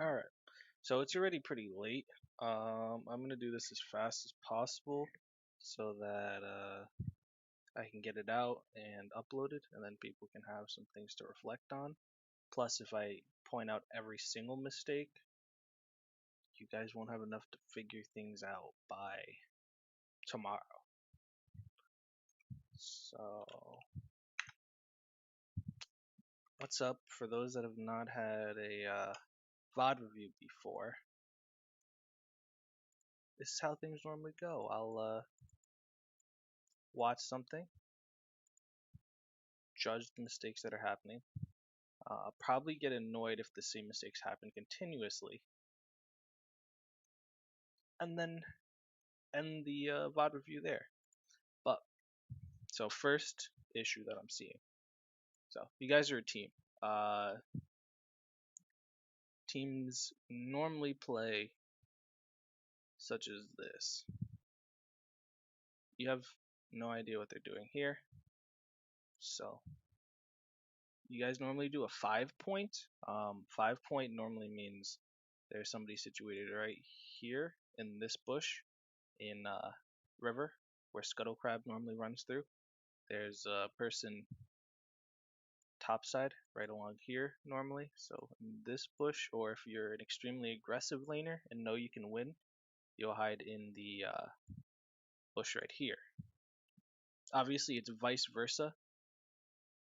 Alright, so it's already pretty late. I'm gonna do this as fast as possible so that I can get it out and upload it, and then people can have some things to reflect on. Plus, if I point out every single mistake, you guys won't have enough to figure things out by tomorrow. So, what's up for those that have not had a VOD review before? This is how things normally go. I'll watch something, judge the mistakes that are happening, probably get annoyed if the same mistakes happen continuously, and then end the VOD review there. But, so first issue that I'm seeing. So, you guys are a team. Uh, Teams normally play such as this. You have no idea what they're doing here. So, you guys normally do a 5 point. 5 point normally means there's somebody situated right here in this bush in river where scuttle crab normally runs through. There's a person topside right along here normally. So in this bush, or if you're an extremely aggressive laner and know you can win, you'll hide in the bush right here. Obviously, it's vice versa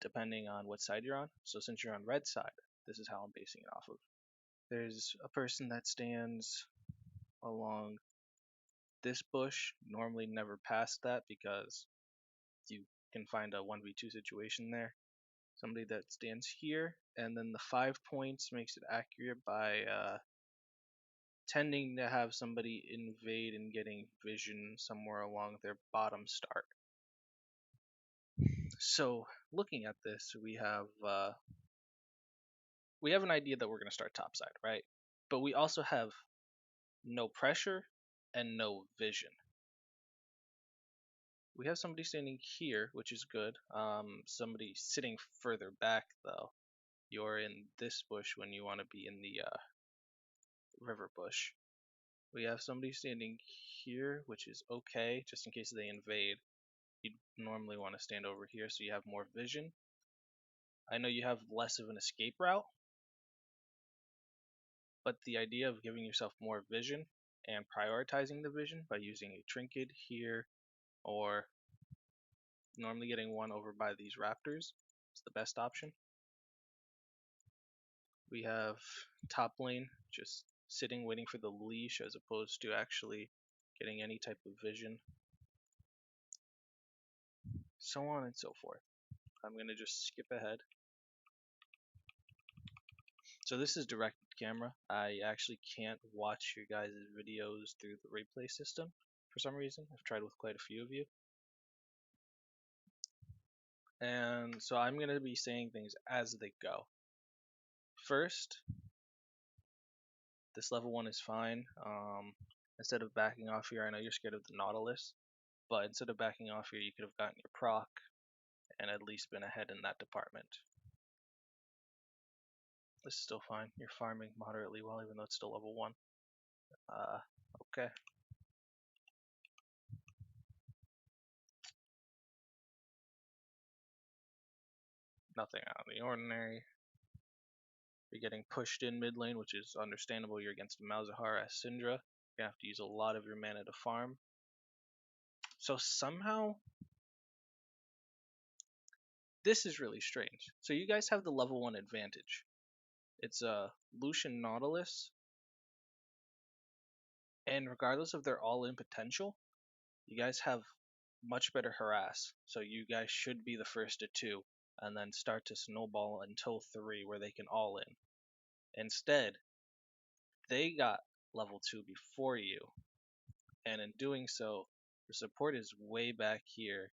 depending on what side you're on. So since you're on red side, this is how I'm basing it off of. There's a person that stands along this bush, normally never past that because you can find a 1v2 situation there. Somebody that stands here, and then the 5 points makes it accurate by tending to have somebody invade and getting vision somewhere along their bottom start. So looking at this, we have an idea that we're going to start topside, right? But we also have no pressure and no vision. We have somebody standing here, which is good. Somebody sitting further back though. You're in this bush when you want to be in the river bush. We have somebody standing here, which is okay, just in case they invade. You'd normally want to stand over here so you have more vision. I know you have less of an escape route, but the idea of giving yourself more vision and prioritizing the vision by using a trinket here or normally getting one over by these raptors is the best option. We have top lane just sitting waiting for the leash as opposed to actually getting any type of vision, so on and so forth. I'm going to just skip ahead. So this is direct camera. I actually can't watch your guys' videos through the replay system for some reason. I've tried with quite a few of you. And so I'm going to be saying things as they go. First, this level 1 is fine. Instead of backing off here, I know you're scared of the Nautilus, but instead of backing off here, you could have gotten your proc and at least been ahead in that department. This is still fine. You're farming moderately well, even though it's still level 1. Okay. Nothing out of the ordinary. You're getting pushed in mid lane, which is understandable. You're against Malzahar as Syndra. You're gonna have to use a lot of your mana to farm. So somehow, this is really strange. So you guys have the level 1 advantage. It's a Lucian Nautilus, and regardless of their all-in potential, you guys have much better harass. So you guys should be the first to 2, and then start to snowball until 3, where they can all in. Instead, they got level 2 before you, and in doing so, the support is way back here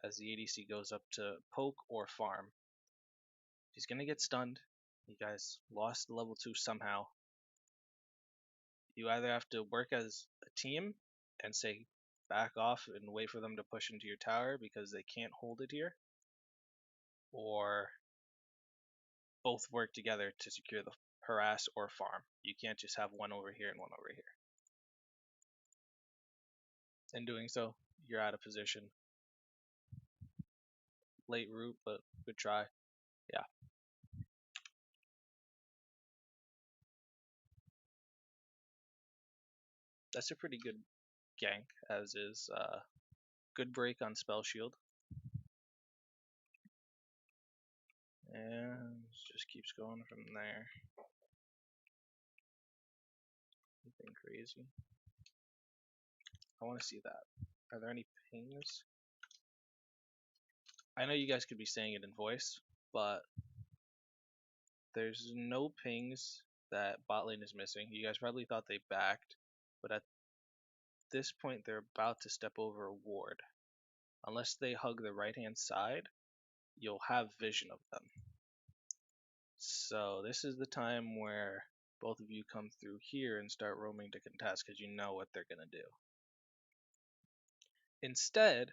as the ADC goes up to poke or farm. He's gonna get stunned. You guys lost the level 2 somehow. You either have to work as a team and say back off and wait for them to push into your tower because they can't hold it here, or both work together to secure the harass or farm. You can't just have one over here and one over here. In doing so, you're out of position. Late route, but good try. Yeah. That's a pretty good gank, as is good break on spell shield. And just keeps going from there. Anything crazy? I want to see that. Are there any pings? I know you guys could be saying it in voice, but there's no pings that bot lane is missing. You guys probably thought they backed, but at this point they're about to step over a ward. Unless they hug the right hand side, you'll have vision of them. So this is the time where both of you come through here and start roaming to contest because you know what they're going to do. Instead,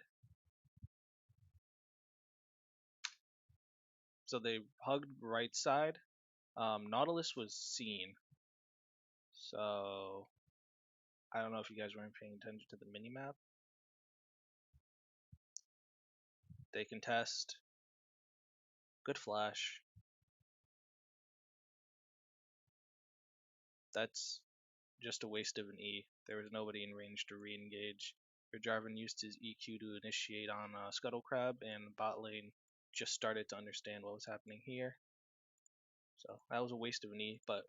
so they hugged right side. Nautilus was seen. So I don't know if you guys weren't paying attention to the minimap. They contest. Good flash. That's just a waste of an E. There was nobody in range to re-engage. Your Jarvan used his EQ to initiate on Scuttle Crab, and bot lane just started to understand what was happening here. So that was a waste of an E, but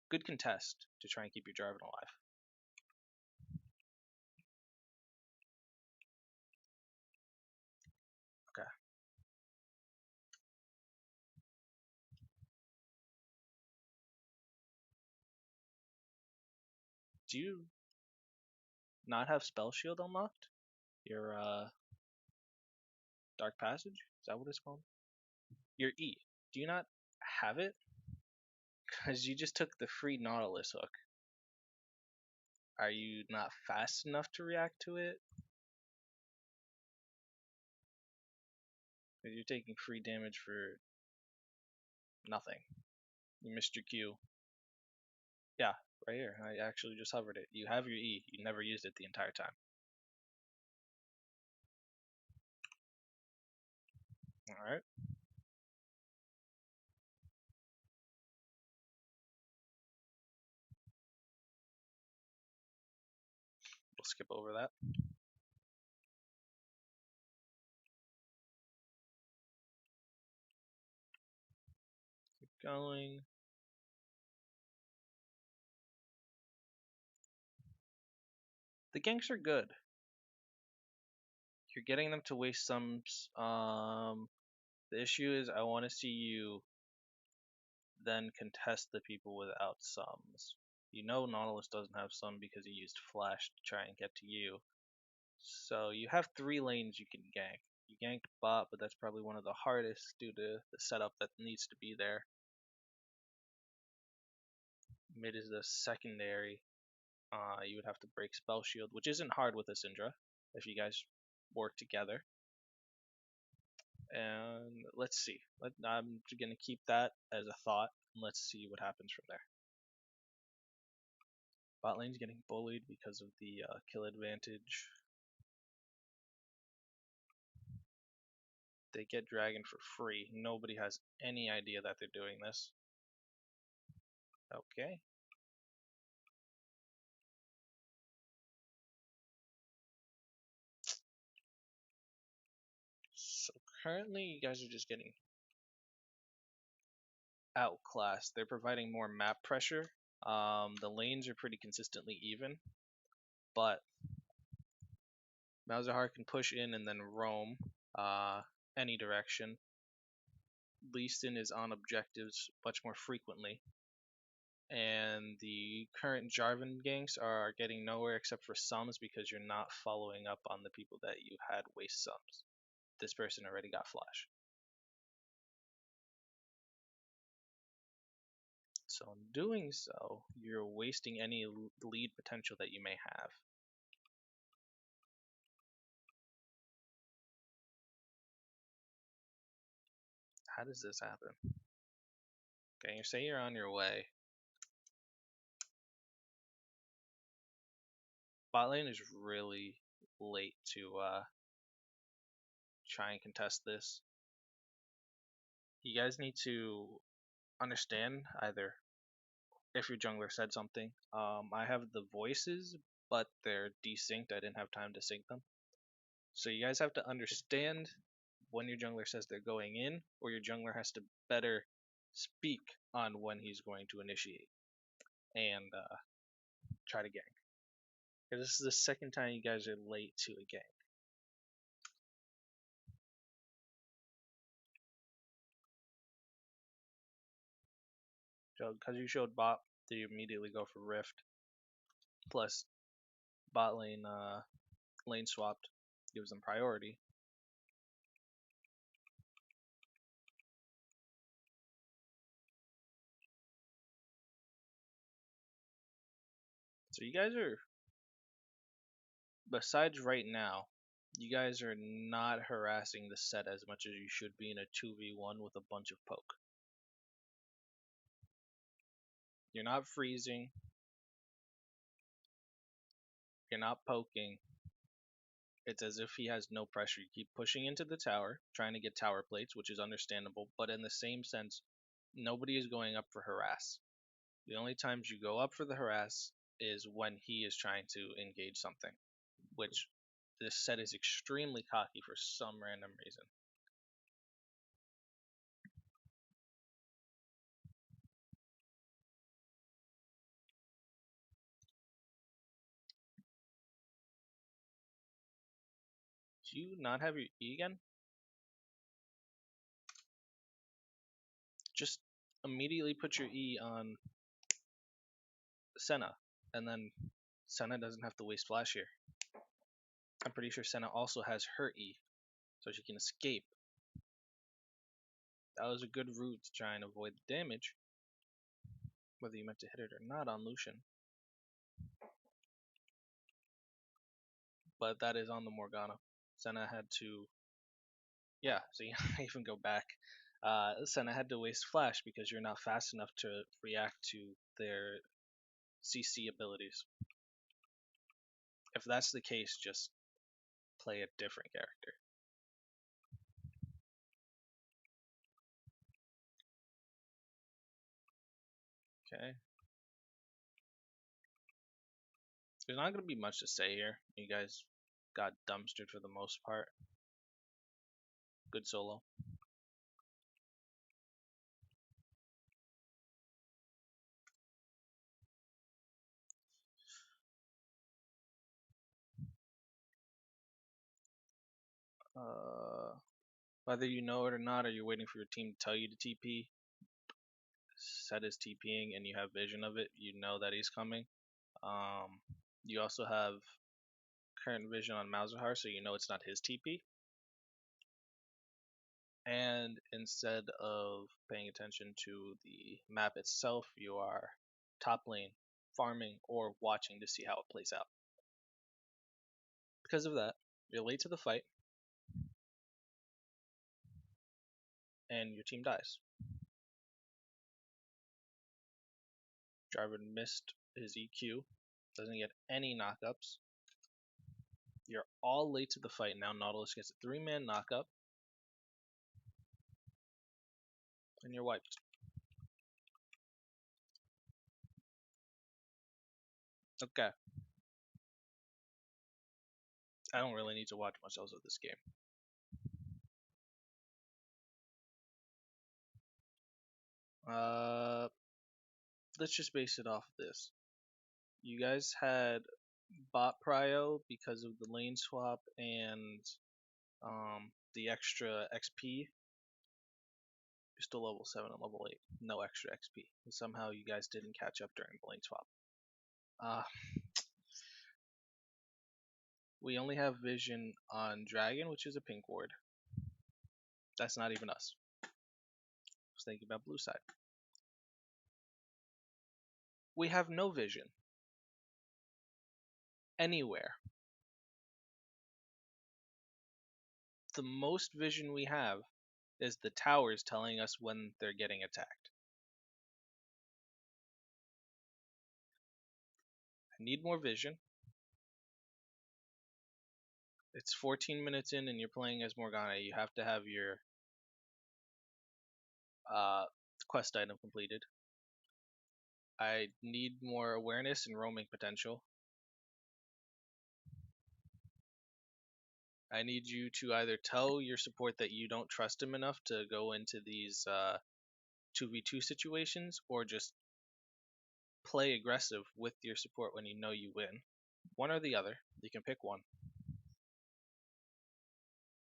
good contest to try and keep your Jarvan alive. Okay. Do you not have Spell Shield unlocked? Your Dark Passage? Is that what it's called? Your E. Do you not have it? Because you just took the free Nautilus hook. Are you not fast enough to react to it? Because you're taking free damage for nothing. You missed your Q. Yeah, right here. I actually just hovered it. You have your E. You never used it the entire time. Alright. We'll skip over that. Keep going. The ganks are good. You're getting them to waste sums. The issue is I want to see you then contest the people without sums. You know Nautilus doesn't have some because he used Flash to try and get to you. So you have 3 lanes you can gank. You ganked bot, but that's probably one of the hardest due to the setup that needs to be there. Mid is the secondary. You would have to break Spell Shield, which isn't hard with a Syndra if you guys work together. And let's see. I'm going to keep that as a thought, and let's see what happens from there. Bot lane's getting bullied because of the kill advantage. They get Dragon for free. Nobody has any idea that they're doing this. Okay. So currently you guys are just getting outclassed. They're providing more map pressure. The lanes are pretty consistently even, but Malzahar can push in and then roam any direction. Lee Sin is on objectives much more frequently, and the current Jarvan ganks are getting nowhere except for sums because you're not following up on the people that you had waste sums. This person already got flash. So in doing so, you're wasting any lead potential that you may have. How does this happen? Okay, you say you're on your way. Bot lane is really late to try and contest this. You guys need to understand either if your jungler said something. I have the voices, but they're desynced. I didn't have time to sync them. So you guys have to understand when your jungler says they're going in, or your jungler has to better speak on when he's going to initiate and try to gank. This is the second time you guys are late to a gank. So because you showed bot, they immediately go for Rift. Plus, bot lane lane swapped gives them priority. So you guys are, besides right now, you guys are not harassing the set as much as you should be in a 2v1 with a bunch of poke. You're not freezing. You're not poking. It's as if he has no pressure. You keep pushing into the tower, trying to get tower plates, which is understandable, but in the same sense, nobody is going up for harass. The only times you go up for the harass is when he is trying to engage something, which this set is extremely cocky for some random reason. Do you not have your E again? Just immediately put your E on Senna, and then Senna doesn't have to waste flash here. I'm pretty sure Senna also has her E, so she can escape. That was a good route to try and avoid the damage, whether you meant to hit it or not on Lucian. But that is on the Morgana. Senna had to, yeah, so you even go back. Senna had to waste flash because you're not fast enough to react to their CC abilities. If that's the case, just play a different character. Okay. There's not going to be much to say here. You guys got dumpstered for the most part. Good solo. Whether you know it or not, or you're waiting for your team to tell you to TP, Set is TPing and you have vision of it, you know that he's coming. You also have current vision on Malzahar, so you know it's not his TP. And instead of paying attention to the map itself, you are top lane, farming, or watching to see how it plays out. Because of that, you're late to the fight, and your team dies. Jarvan missed his EQ, doesn't get any knockups. You're all late to the fight now. Nautilus gets a 3-man knockup, and you're wiped. Okay. I don't really need to watch much else of this game. Let's just base it off of this. You guys had bot prio because of the lane swap and the extra XP. You're still level 7 and level 8. No extra XP. And somehow you guys didn't catch up during the lane swap. We only have vision on Dragon, which is a pink ward. That's not even us. I was thinking about blue side. We have no vision. Anywhere. The most vision we have is the towers telling us when they're getting attacked. I need more vision. It's 14 minutes in and you're playing as Morgana. You have to have your uh, quest item completed. I need more awareness and roaming potential. I need you to either tell your support that you don't trust him enough to go into these 2v2 situations, or just play aggressive with your support when you know you win. One or the other. You can pick one.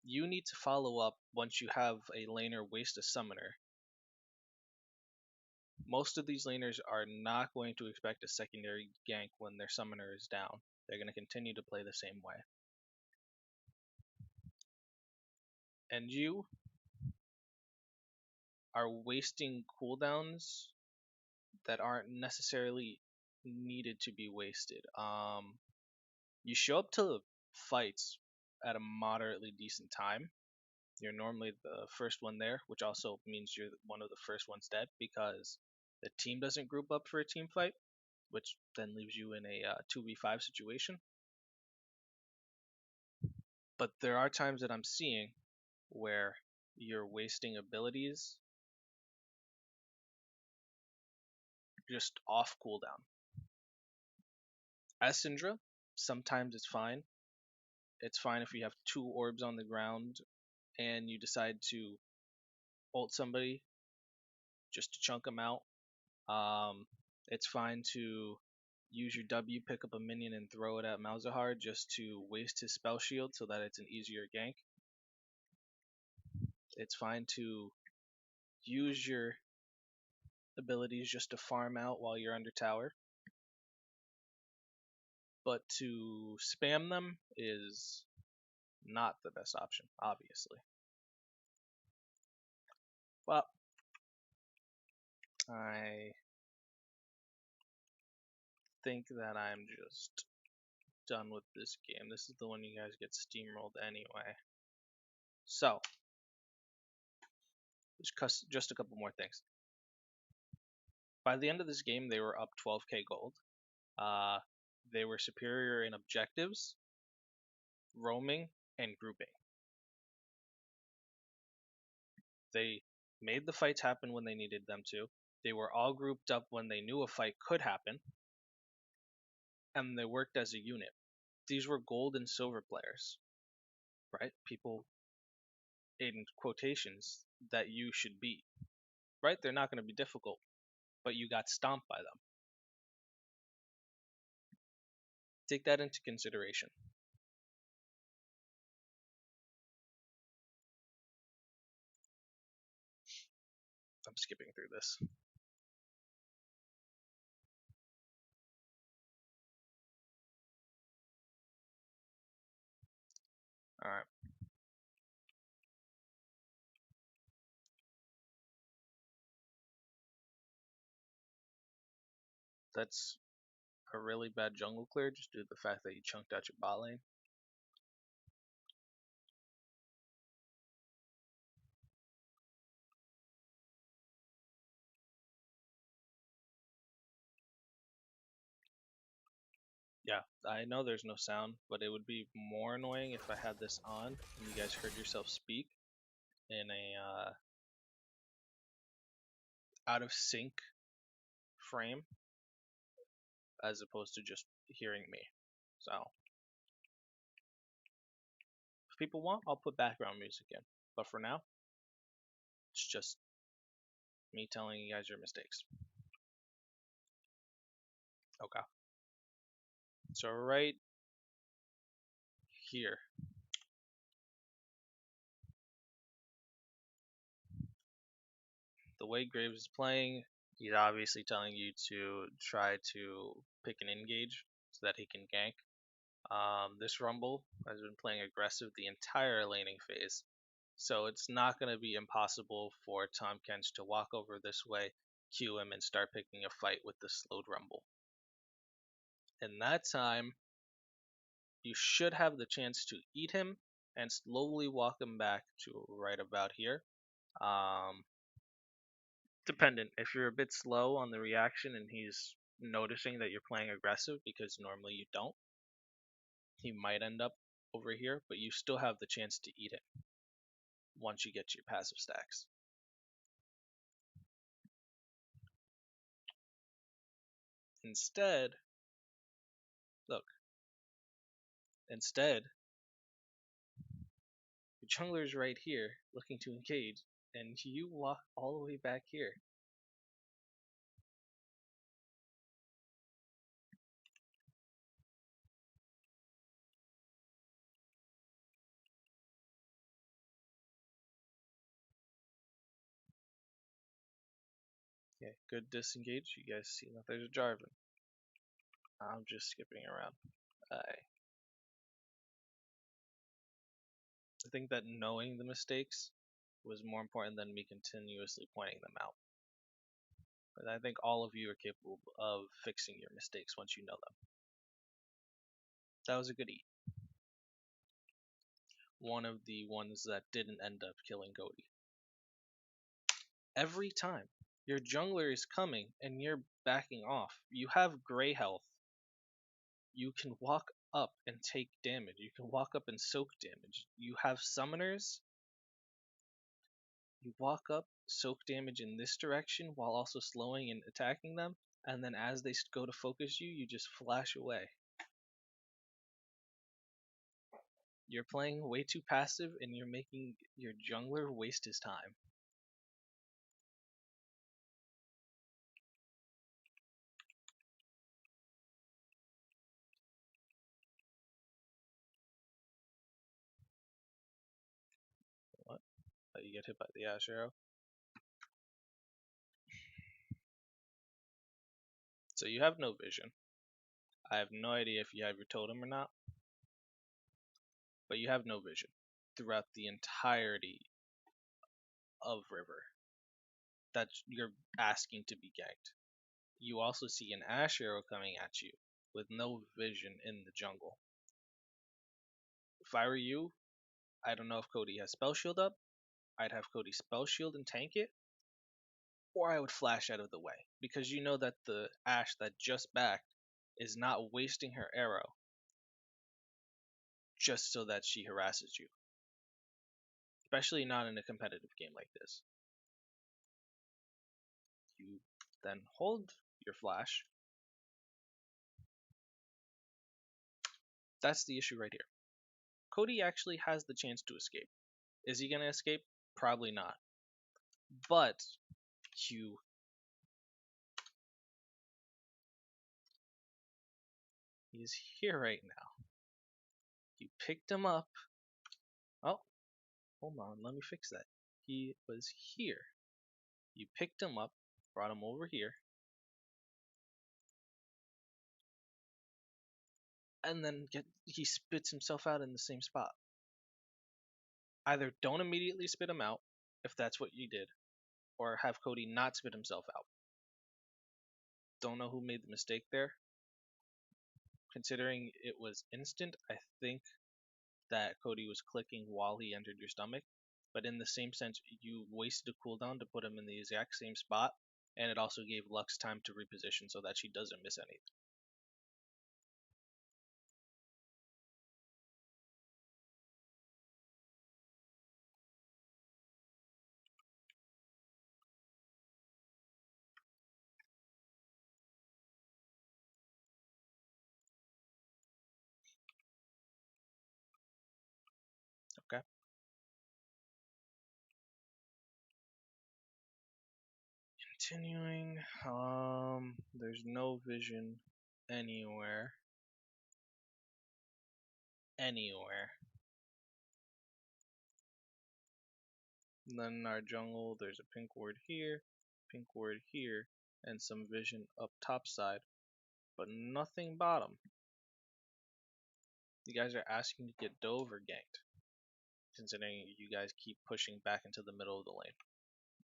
You need to follow up once you have a laner waste a summoner. Most of these laners are not going to expect a secondary gank when their summoner is down. They're going to continue to play the same way. And you are wasting cooldowns that aren't necessarily needed to be wasted. You show up to fights at a moderately decent time. You're normally the first one there, which also means you're one of the first ones dead because the team doesn't group up for a team fight, which then leaves you in a 2v5 situation. But there are times that I'm seeing where you're wasting abilities just off cooldown. As Syndra, sometimes it's fine. It's fine if you have 2 orbs on the ground and you decide to ult somebody just to chunk them out. It's fine to use your W, pick up a minion, and throw it at Malzahar just to waste his spell shield so that it's an easier gank. It's fine to use your abilities just to farm out while you're under tower. But to spam them is not the best option, obviously. Well, I think that I'm just done with this game. This is the one you guys get steamrolled anyway. So, just a couple more things. By the end of this game, they were up 12k gold. They were superior in objectives, roaming, and grouping. They made the fights happen when they needed them to. They were all grouped up when they knew a fight could happen, and they worked as a unit. These were gold and silver players, right? People in quotations that you should beat, right? They're not going to be difficult, but you got stomped by them. Take that into consideration. I'm skipping through this. Alright. That's a really bad jungle clear just due to the fact that you chunked out your bot lane. Yeah, I know there's no sound, but it would be more annoying if I had this on and you guys heard yourself speak in a out of sync frame as opposed to just hearing me. So, if people want, I'll put background music in. But for now, it's just me telling you guys your mistakes. Okay. So right here, the way Graves is playing, he's obviously telling you to try to pick an engage so that he can gank. This Rumble has been playing aggressive the entire laning phase, so it's not going to be impossible for Tom Kench to walk over this way, cue him, and start picking a fight with the slowed Rumble. In that time, you should have the chance to eat him and slowly walk him back to right about here. Dependent. If you're a bit slow on the reaction and he's noticing that you're playing aggressive because normally you don't. He might end up over here, but you still have the chance to eat it once you get to your passive stacks. Instead, look, instead, your jungler's right here looking to engage, and you walk all the way back here. Okay, good disengage. You guys see that there's a Jarvan. I'm just skipping around. I think that knowing the mistakes was more important than me continuously pointing them out. But I think all of you are capable of fixing your mistakes once you know them. That was a good eat. One of the ones that didn't end up killing Cody. Every time your jungler is coming and you're backing off, you have gray health. You can walk up and take damage. You can walk up and soak damage. You have summoners. You walk up, soak damage in this direction while also slowing and attacking them, and then as they go to focus you, you just flash away. You're playing way too passive and you're making your jungler waste his time. What? You get hit by the Ash Arrow? So you have no vision. I have no idea if you have your totem or not, but you have no vision throughout the entirety of River. That's you're asking to be ganked. You also see an Ash Arrow coming at you with no vision in the jungle. If I were you, I don't know if Cody has Spell Shield up. I'd have Cody Spell Shield and tank it, or I would flash out of the way because you know that the Ashe that just backed is not wasting her arrow just so that she harasses you, especially not in a competitive game like this. You then hold your flash. That's the issue right here. Cody actually has the chance to escape. Is he going to escape? Probably not. But you he's here right now. You picked him up. Oh, hold on, let me fix that. He was here. You picked him up, brought him over here, and then he spits himself out in the same spot. Either don't immediately spit him out, if that's what you did, or have Cody not spit himself out. Don't know who made the mistake there. Considering it was instant, I think that Cody was clicking while he entered your stomach. But in the same sense, you wasted a cooldown to put him in the exact same spot, and it also gave Lux time to reposition so that she doesn't miss anything. Okay. Continuing, there's no vision anywhere. And then in our jungle, there's a pink ward here, and some vision up top side, but nothing bottom. You guys are asking to get dove or ganked, considering you guys keep pushing back into the middle of the lane.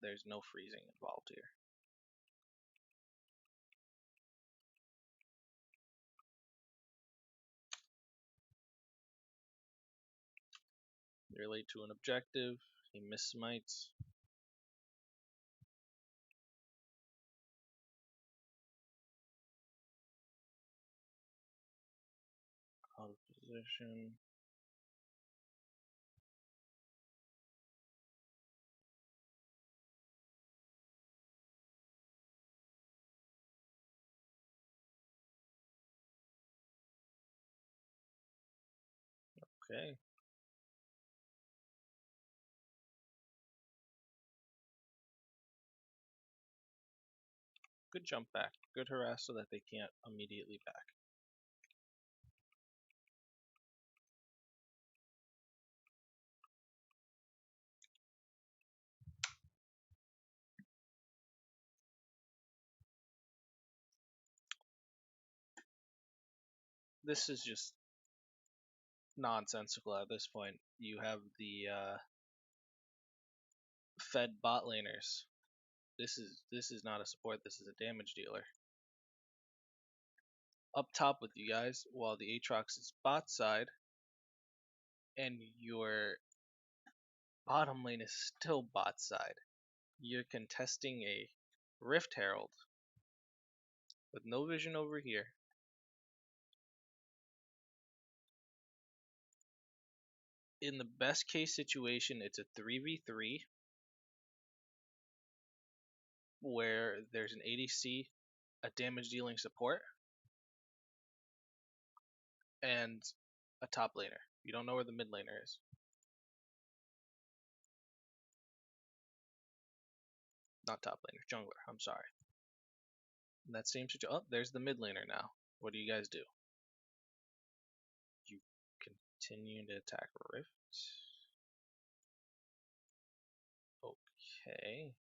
There's no freezing involved here. You're late to an objective. He missmites. Position. Okay. Good jump back. Good harass so that they can't immediately back. This is just nonsensical at this point. You have the fed bot laners. This is not a support. This is a damage dealer. Up top with you guys, while the Aatrox is bot side, and your bottom lane is still bot side. You're contesting a Rift Herald with no vision over here. In the best case situation, it's a 3v3 where there's an ADC, a damage dealing support, and a top laner. You don't know where the mid laner is. Not top laner, jungler, I'm sorry. In that same situation, oh, there's the mid laner now. What do you guys do? You continue to attack Rift. Okay.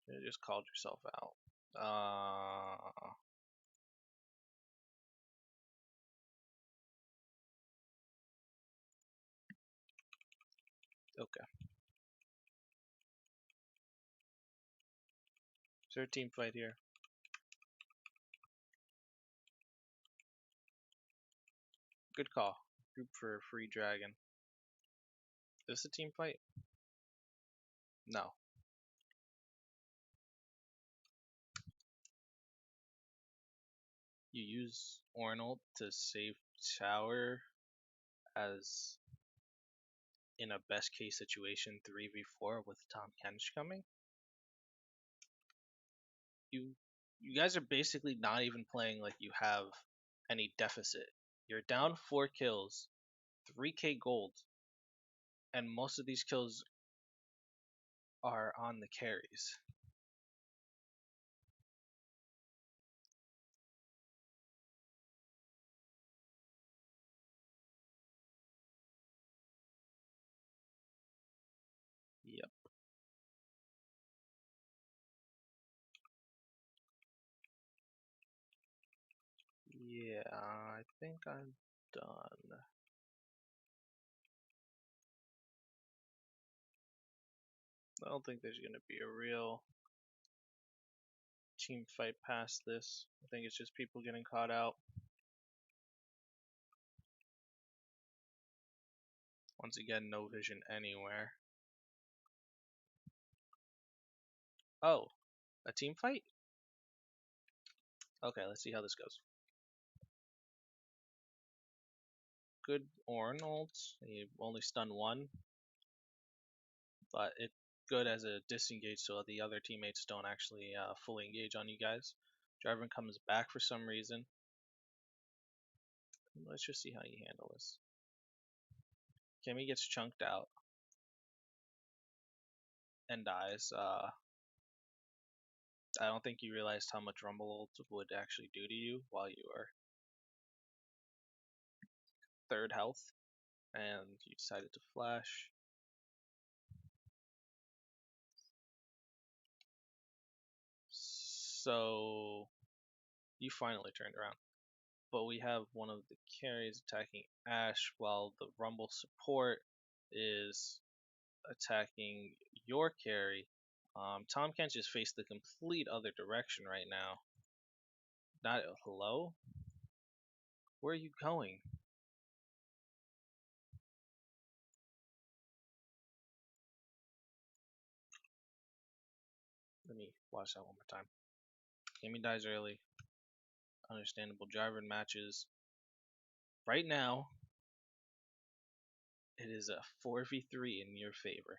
You just called yourself out. Okay. Is there a team fight here? Good call. Group for a free dragon. Is this a team fight? No. You use Ornal to save tower as in a best case situation 3v4 with Tom Kench coming. You guys are basically not even playing like you have any deficit. You're down 4 kills, 3k gold, and most of these kills are on the carries. Yep. Yeah, I think I'm done. I don't think there's gonna be a real team fight past this. I think it's just people getting caught out. Once again, no vision anywhere. Oh, a team fight? Okay, let's see how this goes. Good Arnold. He only stunned 1, but it's good as a disengage so the other teammates don't actually fully engage on you guys. Jarvan comes back for some reason. Let's just see how you handle this. Kimmy gets chunked out and dies. I don't think you realized how much Rumble ult would actually do to you while you were 3rd health, and you decided to flash. So you finally turned around. But we have one of the carries attacking Ashe while the Rumble support is attacking your carry. Tom can't just face the complete other direction right now. Not hello? Where are you going? Let me watch that one more time. Amy dies early. understandable Jarvan matches. Right now, it is a 4v3 in your favor.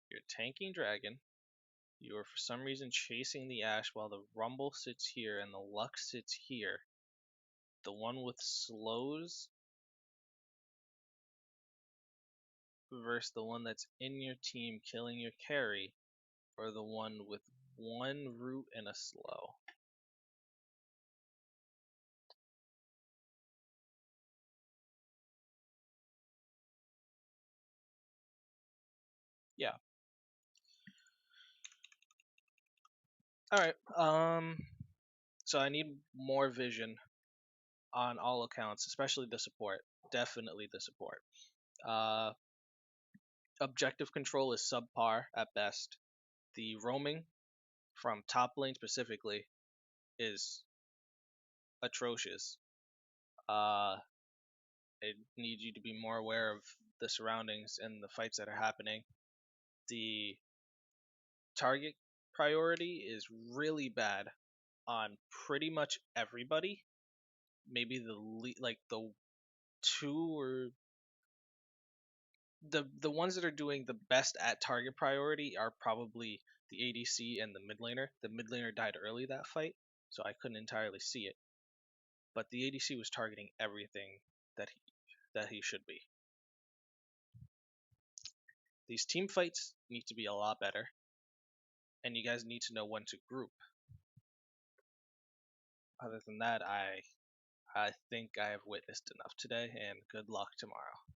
You're tanking Dragon. You are for some reason chasing the Ashe while the Rumble sits here and the Lux sits here. The one with slows versus the one that's in your team killing your carry, or the one with one root and a slow. Yeah. Alright, so I need more vision on all accounts, especially the support. Definitely the support. Uh, objective control is subpar at best. The roaming from top lane specifically is atrocious. Uh, I need you to be more aware of the surroundings and the fights that are happening. The target priority is really bad on pretty much everybody. Maybe the two or the ones that are doing the best at target priority are probably the ADC and the mid laner. The mid laner died early that fight, so I couldn't entirely see it. But the ADC was targeting everything that he should be. These team fights need to be a lot better, and you guys need to know when to group. Other than that, I think I have witnessed enough today, and good luck tomorrow.